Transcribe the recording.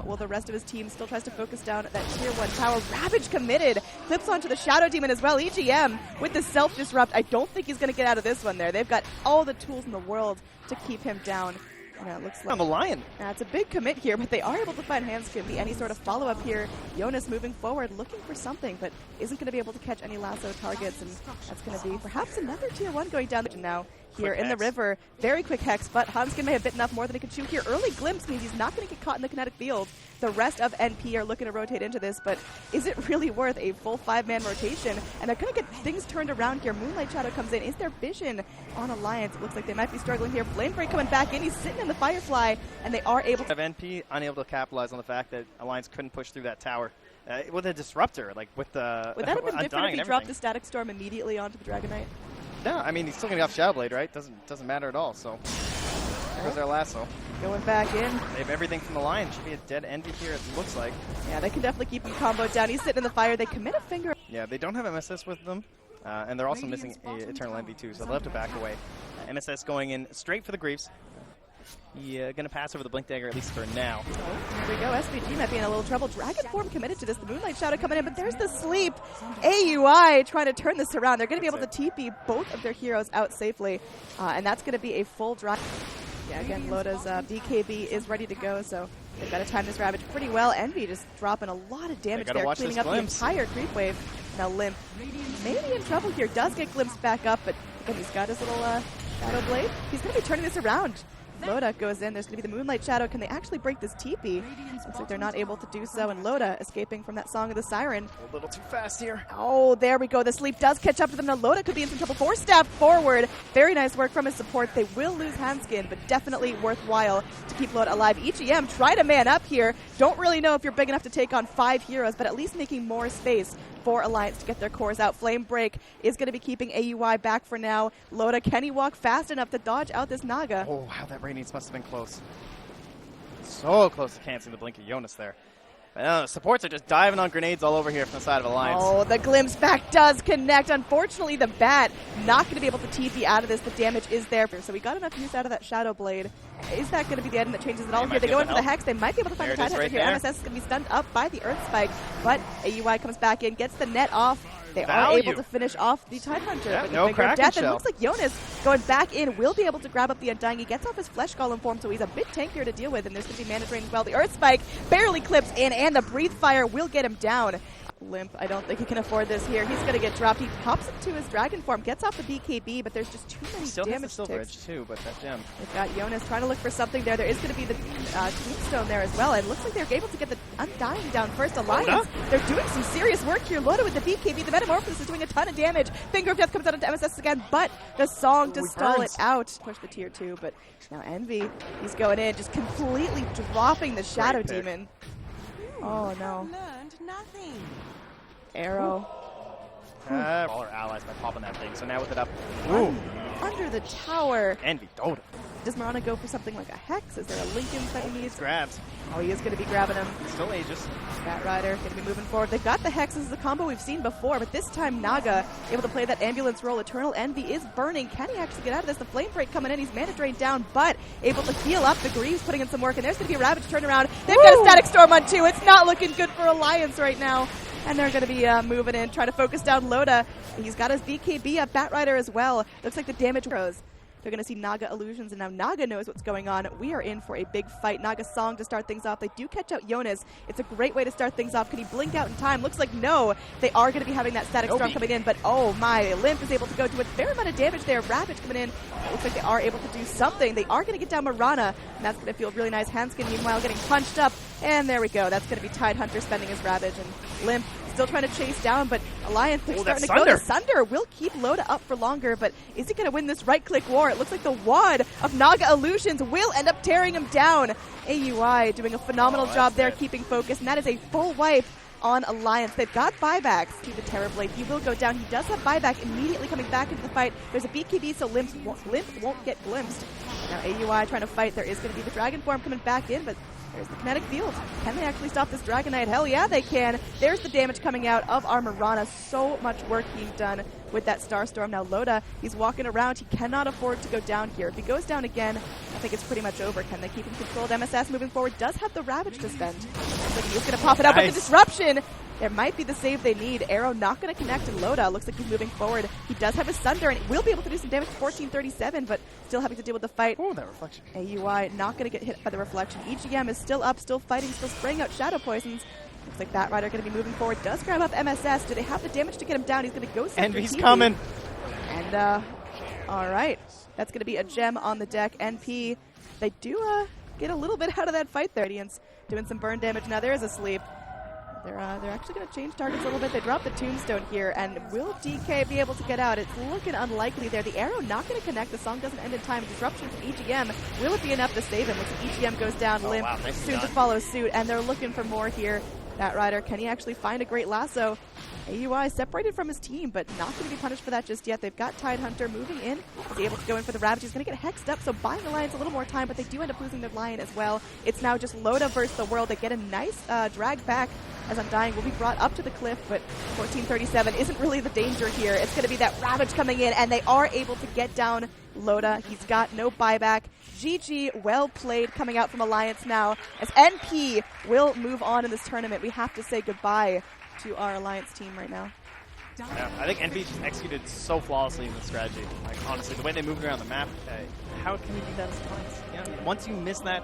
while the rest of his team still tries to focus down that tier 1 tower. Ravage committed, clips onto the Shadow Demon as well. EGM with the self-disrupt. I don't think he's going to get out of this one there. They've got all the tools in the world to keep him down. It looks like on the Lion. It's a big commit here, but they are able to find Handskin. Be any sort of follow-up here. Jonas moving forward, looking for something, but isn't going to be able to catch any lasso targets, and that's going to be perhaps another tier 1 going down now. Here in the river, very quick hex, but Hanskin may have bitten off more than he could chew here. Early glimpse means he's not going to get caught in the kinetic field. The rest of NP are looking to rotate into this, but is it really worth a full 5-man rotation? And they're going to get things turned around here. Moonlight Shadow comes in. Is there vision on Alliance? It looks like they might be struggling here. Flame Break coming back in. He's sitting in the Firefly, and they are able to... NP unable to capitalize on the fact that Alliance couldn't push through that tower. With a disruptor, like with the... Would that have been different if he dropped the Static Storm immediately onto the Dragon Knight? No, I mean, he's still going to have Shadow Blade, right? Doesn't matter at all, so... There goes their lasso. Going back in. They have everything from the Lion. Should be a dead Envy here, it looks like. Yeah, they can definitely keep him comboed down. He's sitting in the fire. They commit a finger. Yeah, they don't have MSS with them, and they're also missing Eternal Envy too, so they'll have to back away. MSS going in straight for the Greaves. Yeah, going to pass over the Blink Dagger, at least for now. Oh, here we go. SVG might be in a little trouble. Dragon Form committed to this. The Moonlight Shadow coming in, but there's the sleep. AUI trying to turn this around. They're going to be able to TP both of their heroes out safely, and that's going to be a full drive. Yeah, again, Loda's BKB is ready to go, so they've got to time this Ravage pretty well. Envy just dropping a lot of damage there, cleaning up the entire creep wave. Now Limp maybe in trouble here. Does get glimpsed back up, but again, he's got his little Shadow Blade. He's going to be turning this around. Loda goes in. There's going to be the Moonlight Shadow. Can they actually break this TP? Looks like they're not able to do so, and Loda escaping from that Song of the Siren. A little too fast here. Oh, there we go. The sleep does catch up to them. Now Loda could be in some trouble. 4-stab forward. Very nice work from his support. They will lose Handskin, but definitely worthwhile to keep Loda alive. EGM, try to man up here. Don't really know if you're big enough to take on 5 heroes, but at least making more space for Alliance to get their cores out. Flame Break is going to be keeping AUI back for now. Loda, can he walk fast enough to dodge out this Naga? Oh, wow, that Radiance must have been close. So close to canceling the blink of Jonas there. Supports are just diving on grenades all over here from the side of Alliance. Oh, the glimpse back does connect. Unfortunately, the Bat not going to be able to TP out of this. The damage is there. So we got enough use out of that Shadow Blade. Is that going to be the item that changes it all here? They go in for the Hex. They might be able to find the Tidehunter here. MSS is going to be stunned up by the Earth Spike, but AUI comes back in, gets the net off. They are able to finish off the Tidehunter. Yeah, no Kraken death. Shell. It looks like Jonas going back in will be able to grab up the Undying. He gets off his Flesh Golem form, so he's a bit tankier to deal with, and there's going to be Mana Drain as well. The Earth Spike barely clips in, and the Breathe Fire will get him down. Limp, I don't think he can afford this here. He's going to get dropped. He pops into his Dragon Form, gets off the BKB, but there's just too many damage Silver Edge too, but that gem. They've got Jonas trying to look for something there. There is going to be the Tombstone there as well. It looks like they're able to get the Undying down first. Alliance, they're doing some serious work here. Loda with the BKB. The Metamorphosis is doing a ton of damage. Finger of Death comes out into MSS again, but the Song to stall it out. Push the tier 2, but now Envy, he's going in, just completely dropping the Shadow Demon. Oh no. Learned nothing. Arrow. All our allies by popping that thing, so now with it up. Under the tower. Envy, Dota. Does Marana go for something like a Hex? Is there a Lincoln that he needs? Grabs. Oh, he is going to be grabbing him. Still Aegis. Bat Rider going to be moving forward. They've got the Hex. This is a combo we've seen before, but this time Naga able to play that ambulance role. Eternal Envy is burning. Can he actually get out of this? The Flame Break coming in. He's Mana Drain down, but able to heal up. The Greaves putting in some work, and there's going to be a Ravage turnaround. They've got a Static Storm on 2. It's not looking good for Alliance right now. And they're going to be moving in, trying to focus down Loda. He's got his BKB up, Bat Rider as well. Looks like the damage grows. They're going to see Naga illusions, and now Naga knows what's going on. We are in for a big fight. Naga Song to start things off. They do catch out Jonas. It's a great way to start things off. Can he blink out in time? Looks like no. They are going to be having that Static Storm coming in, but oh my, Limp is able to go do a fair amount of damage there. Ravage coming in. It looks like they are able to do something. They are going to get down Marana, and that's going to feel really nice. Handskin, meanwhile, getting punched up, and there we go. That's going to be Tidehunter spending his Ravage, and Limp still trying to chase down, but Alliance, they're starting to go. The Sunder will keep Loda up for longer, but is he going to win this right-click war? It looks like the wad of Naga Illusions will end up tearing him down. AUI doing a phenomenal job there, keeping focus, and that is a full wipe on Alliance. They've got buybacks to the Terror Blade. He will go down. He does have buyback immediately coming back into the fight. There's a BKB, so Limp won't get glimpsed. Now AUI trying to fight. There is going to be the Dragon Form coming back in, but There's the kinetic field. Can they actually stop this Dragon Knight? Hell yeah, they can. There's the damage coming out of our Mirana. So much work being done with that Starstorm. Now Loda, he's walking around. He cannot afford to go down here. If he goes down again, I think it's pretty much over. Can they keep him controlled? MSS moving forward does have the Ravage to spend. Looks like he's going to pop it up with the disruption. There might be the save they need. Arrow not going to connect, and Loda looks like he's moving forward. He does have his Sunder, and will be able to do some damage to 1437, but still having to deal with the fight. Oh, that reflection. AUI not going to get hit by the reflection. EGM is still up, still fighting, still spraying out Shadow Poisons. Looks like that Rider going to be moving forward. Does grab up MSS. Do they have the damage to get him down? He's going to go Envy's coming. And, all right. That's going to be a gem on the deck. NP, they do get a little bit out of that fight there. Radiance doing some burn damage. Now there is a sleep. They're actually going to change targets a little bit. They drop the Tombstone here, and will DK be able to get out? It's looking unlikely there. The arrow not going to connect. The song doesn't end in time. Disruption from EGM. Will it be enough to save him? Looks like EGM goes down limp. Wow, nice soon to follow suit, and they're looking for more here. That Rider, can he actually find a great lasso? AUI separated from his team, but not going to be punished for that just yet. They've got Tidehunter moving in. Is able to go in for the Ravage. He's going to get hexed up, so buying the Lions a little more time, but they do end up losing their Lion as well. It's now just Loda versus the world. They get a nice drag back as Undying will be brought up to the cliff, but 1437 isn't really the danger here. It's going to be that Ravage coming in, and they are able to get down Loda. He's got no buyback. GG, well played coming out from Alliance now, as NP will move on in this tournament. We have to say goodbye to our Alliance team right now. Yeah, I think NP just executed so flawlessly in the strategy. Like, honestly, the way they moved around the map, how can you do that as a class? You know, once you miss that